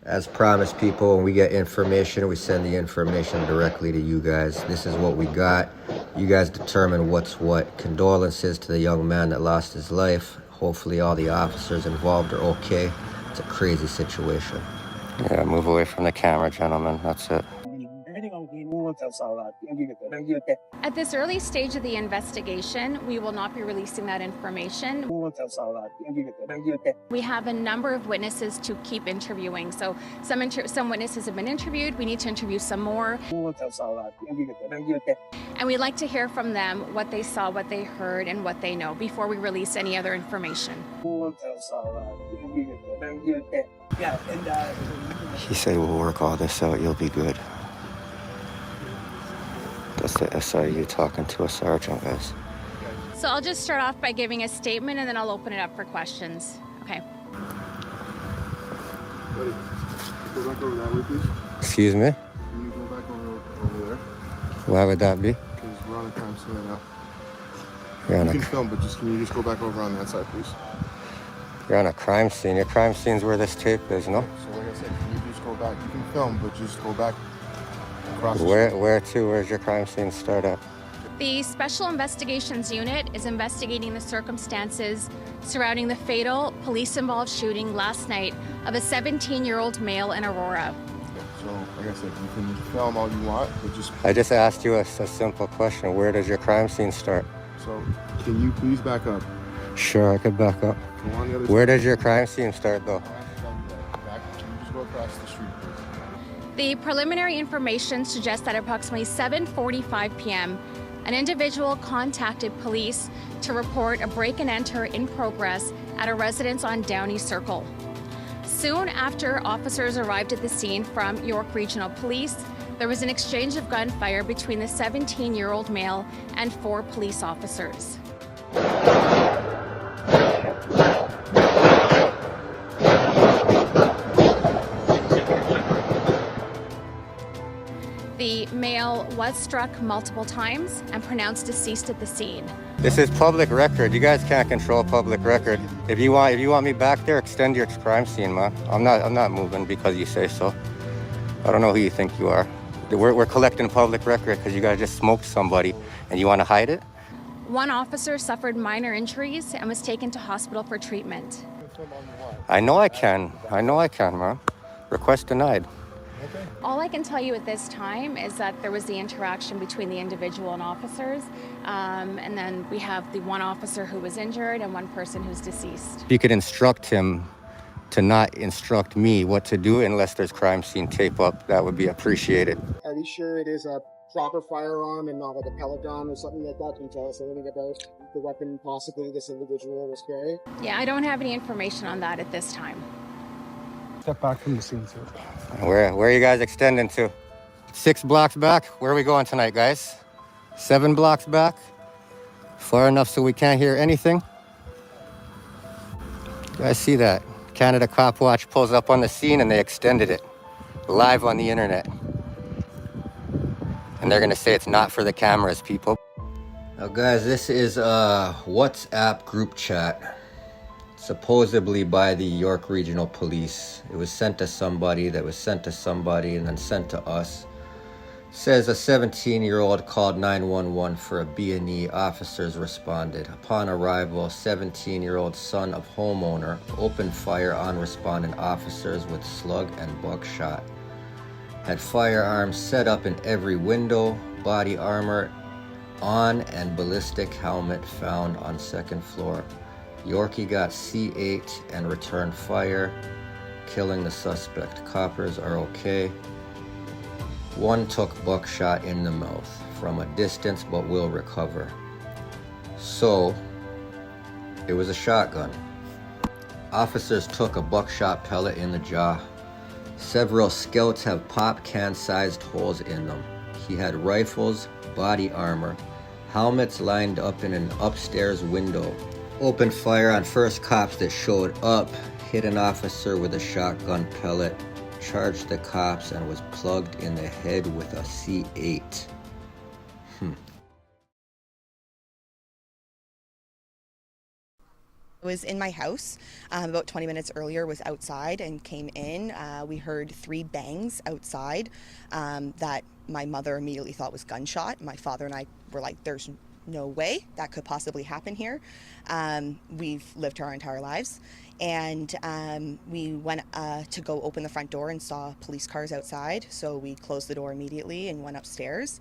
As promised, people, when we get information, we send the information directly to you guys. This is what we got. You guys determine what's what. Condolences to the young man that lost his life. Hopefully all the officers involved are okay. It's a crazy situation. Yeah, move away from the camera, gentlemen. That's it. At this early stage of the investigation, we will not be releasing that information. We have a number of witnesses to keep interviewing. So some witnesses have been interviewed. We need to interview some more. And we'd like to hear from them what they saw, what they heard, and what they know before we release any other information. He said we'll work all this out, you'll be good. That's the SIU talking to a sergeant, guys. So I'll just start off by giving a statement and then I'll open it up for questions. Okay. Buddy, go back over that way, please. Excuse me? Can you go back over there? Why would that be? Because we're on a crime scene right You're now. You can film, but can you just go back over on that side, please? You're on a crime scene. Your crime scene's where this tape is, no? So like I said, can you just go back? You can film, but just go back across the street. Where to? Where's your crime scene start at? The Special Investigations Unit is investigating the circumstances surrounding the fatal police-involved shooting last night of a 17-year-old male in Aurora. So, like I said, you can film all you want, but just... I just asked you a simple question. Where does your crime scene start? So, can you please back up? Sure, I could back up. Go on the other Where side. does your crime scene start, though? Can you just go across the street, please? The preliminary information suggests that at approximately 7:45 p.m., an individual contacted police to report a break-and-enter in progress at a residence on Downey Circle. Soon after officers arrived at the scene from York Regional Police, there was an exchange of gunfire between the 17-year-old male and 4 police officers. The male was struck multiple times and pronounced deceased at the scene. This is public record. You guys can't control public record. If you want me back there, extend your crime scene, man. I'm not moving because you say so. I don't know who you think you are. We're collecting public record because you guys just smoked somebody and you want to hide it? One officer suffered minor injuries and was taken to hospital for treatment. I know I can, man. Request denied. All I can tell you at this time is that there was the interaction between the individual and officers, and then we have the one officer who was injured and one person who's deceased. You could instruct him to not instruct me what to do unless there's crime scene tape up. That would be appreciated. Are you sure it is a proper firearm and not like a pellet gun or something like that? Can you tell us anything about the weapon possibly this individual was carrying? Yeah, I don't have any information on that at this time. Step back from the scene, sir. Where are you guys extending to? 6 blocks back? Where are we going tonight, guys? 7 blocks back? Far enough so we can't hear anything? You guys see that? Canada Cop Watch pulls up on the scene and they extended it. Live on the internet. And they're gonna say it's not for the cameras, people. Now guys, this is a WhatsApp group chat. Supposedly by the York Regional Police. It was sent to somebody, that was sent to somebody, and then sent to us. It says a 17-year-old called 911 for a B&E. Officers responded. Upon arrival, 17-year-old son of homeowner opened fire on responding officers with slug and buckshot. Had firearms set up in every window, body armor on, and ballistic helmet found on second floor. Yorkie got C8 and returned fire, killing the suspect. Coppers are okay. One took buckshot in the mouth from a distance but will recover. So, it was a shotgun. Officers took a buckshot pellet in the jaw. Several scouts have pop can-sized holes in them. He had rifles, body armor, helmets lined up in an upstairs window. Opened fire on first cops that showed up, hit an officer with a shotgun pellet, charged the cops, and was plugged in the head with a C8. I was in my house about 20 minutes earlier, was outside and came in. We heard 3 bangs outside that my mother immediately thought was gunshot. My father and I were like, there's no way that could possibly happen here. We've lived our entire lives. And we went to go open the front door and saw police cars outside. So we closed the door immediately and went upstairs.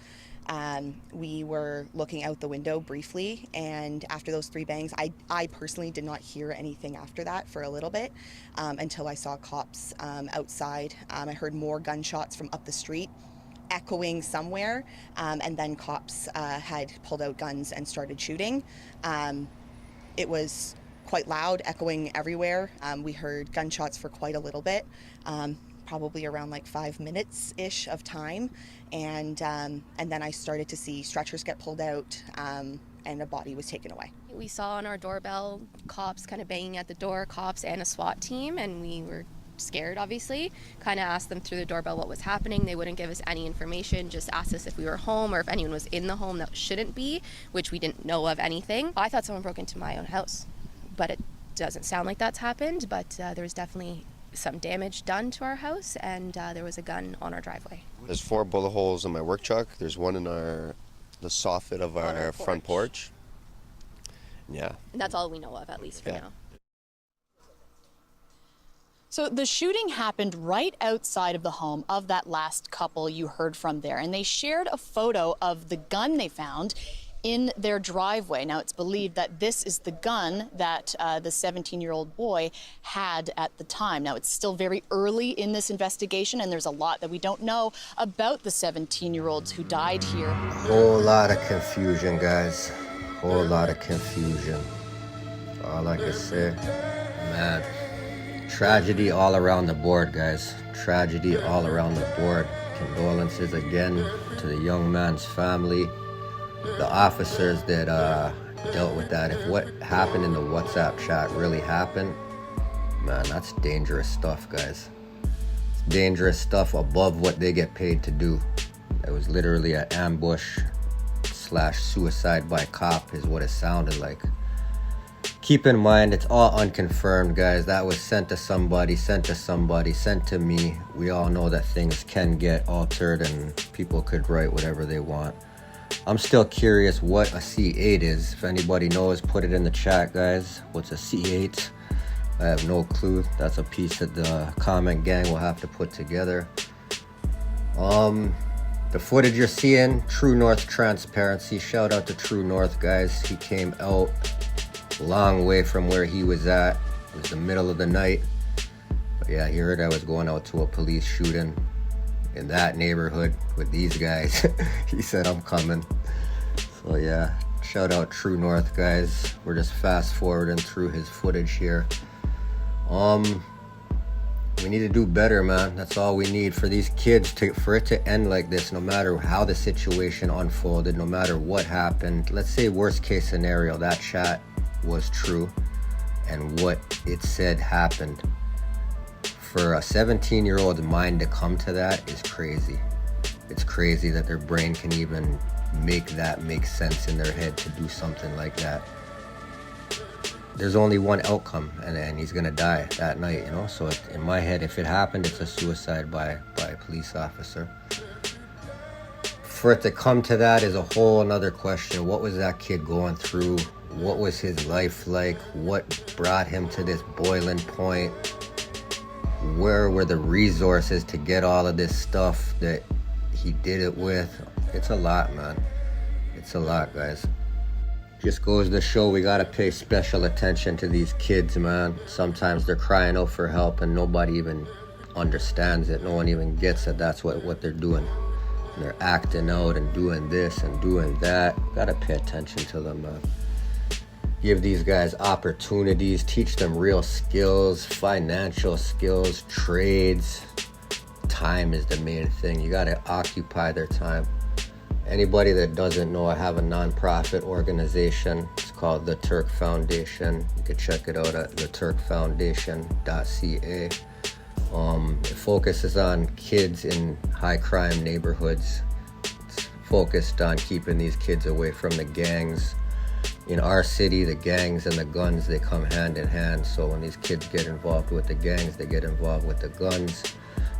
We were looking out the window briefly, and after those 3 bangs, I personally did not hear anything after that for a little bit until I saw cops outside. I heard more gunshots from up the street echoing somewhere, and then cops had pulled out guns and started shooting. It was quite loud, echoing everywhere. We heard gunshots for quite a little bit. Probably around like 5 minutes-ish of time, and then I started to see stretchers get pulled out, and a body was taken away. We saw on our doorbell cops kind of banging at the door, cops and a SWAT team, and we were scared, obviously. Kind of asked them through the doorbell what was happening. They wouldn't give us any information, just asked us if we were home or if anyone was in the home that shouldn't be, which we didn't know of anything. I thought someone broke into my own house, but it doesn't sound like that's happened, but there was definitely some damage done to our house, and there was a gun on our driveway. There's 4 bullet holes in my work truck. There's one in the soffit of our front porch. Yeah. And that's all we know of, at least for now. So the shooting happened right outside of the home of that last couple you heard from there, and they shared a photo of the gun they found in their driveway. Now, it's believed that this is the gun that the 17-year-old boy had at the time. Now, it's still very early in this investigation, and there's a lot that we don't know about the 17-year-olds who died here. Whole lot of confusion, guys. Whole lot of confusion. All I can say, man. Tragedy all around the board, guys. Tragedy all around the board. Condolences again to the young man's family. The officers that dealt with that. If what happened in the WhatsApp chat really happened, man, that's dangerous stuff, guys. It's dangerous stuff above what they get paid to do. It was literally an ambush / suicide by cop is what it sounded like. Keep in mind, it's all unconfirmed, guys. That was sent to somebody, sent to me. We all know that things can get altered and people could write whatever they want. I'm still curious what a C8 is. If anybody knows, put it in the chat, guys. What's a C8? I have no clue. That's a piece that the comment gang will have to put together. The footage you're seeing, True North transparency. Shout out to True North, guys. He came out a long way from where he was at. It was the middle of the night. But yeah, he heard I was going out to a police shooting in that neighborhood with these guys. He said, I'm coming. So yeah, shout out True North, guys. We're just fast forwarding through his footage here. We need to do better, man. That's all we need for these kids, for it to end like this, no matter how the situation unfolded, no matter what happened. Let's say worst case scenario, that chat was true and what it said happened. For a 17-year-old's mind to come to that is crazy. It's crazy that their brain can even make that make sense in their head to do something like that. There's only one outcome, and he's gonna die that night, you know? So in my head, if it happened, it's a suicide by a police officer. For it to come to that is a whole another question. What was that kid going through? What was his life like? What brought him to this boiling point? Where were the resources to get all of this stuff that he did it with? It's a lot, man. It's a lot, guys. Just goes to show we gotta pay special attention to these kids, man. Sometimes they're crying out for help and nobody even understands it. No one even gets that that's what they're doing. And they're acting out and doing this and doing that. Gotta pay attention to them, man. Give these guys opportunities, teach them real skills, financial skills, trades. Time is the main thing. You gotta occupy their time. Anybody that doesn't know, I have a non-profit organization. It's called the Turk Foundation. You can check it out at theturkfoundation.ca. It focuses on kids in high crime neighborhoods. It's focused on keeping these kids away from the gangs. in our city, the gangs and the guns, they come hand in hand. So when these kids get involved with the gangs, they get involved with the guns.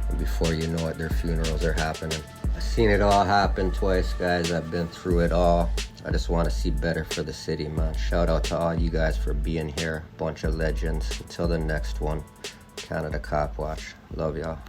And before you know it, their funerals are happening. I've seen it all happen twice, guys. I've been through it all. I just want to see better for the city, man. Shout out to all you guys for being here. Bunch of legends. Until the next one, Canada Cop Watch. Love y'all.